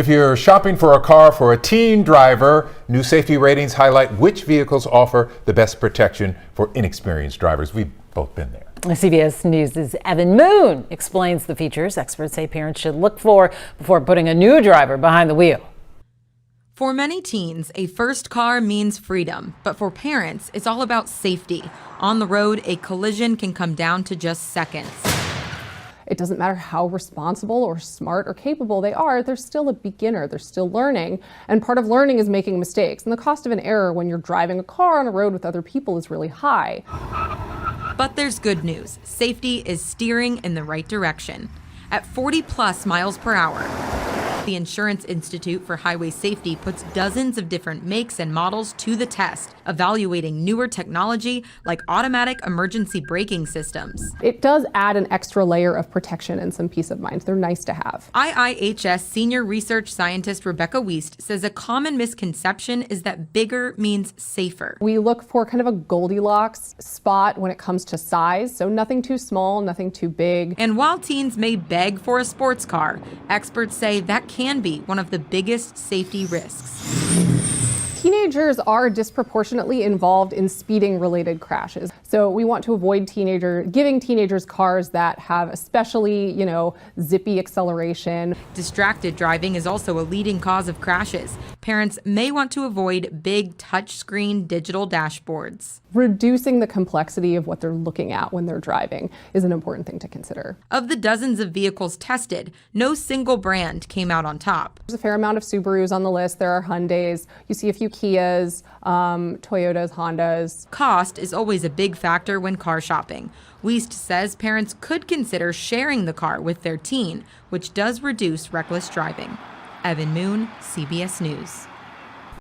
If you're shopping for a car for a teen driver, new safety ratings highlight which vehicles offer the best protection for inexperienced drivers. We've both been there. CBS News' Evan Moon explains the features experts say parents should look for before putting a new driver behind the wheel. For many teens, a first car means freedom, but for parents, it's all about safety. On the road, a collision can come down to just seconds. It doesn't matter how responsible or smart or capable they are, they're still a beginner, they're still learning. And part of learning is making mistakes. And the cost of an error when you're driving a car on a road with other people is really high. But there's good news. Safety is steering in the right direction. At 40+ miles per hour, the Insurance Institute for Highway Safety puts dozens of different makes and models to the test, evaluating newer technology like automatic emergency braking systems. It does add an extra layer of protection and some peace of mind. They're nice to have. IIHS senior research scientist Rebecca Wiest says a common misconception is that bigger means safer. We look for kind of a Goldilocks spot when it comes to size, so nothing too small, nothing too big. And while teens may beg for a sports car, experts say that can be one of the biggest safety risks. Teenagers are disproportionately involved in speeding-related crashes. So we want to avoid giving teenagers cars that have especially, zippy acceleration. Distracted driving is also a leading cause of crashes. Parents may want to avoid big touchscreen digital dashboards. Reducing the complexity of what they're looking at when they're driving is an important thing to consider. Of the dozens of vehicles tested, no single brand came out on top. There's a fair amount of Subarus on the list. There are Hyundais. You see a few Kias, Toyotas, Hondas. Cost is always a big factor when car shopping. Wiest says parents could consider sharing the car with their teen, which does reduce reckless driving. Evan Moon, CBS News.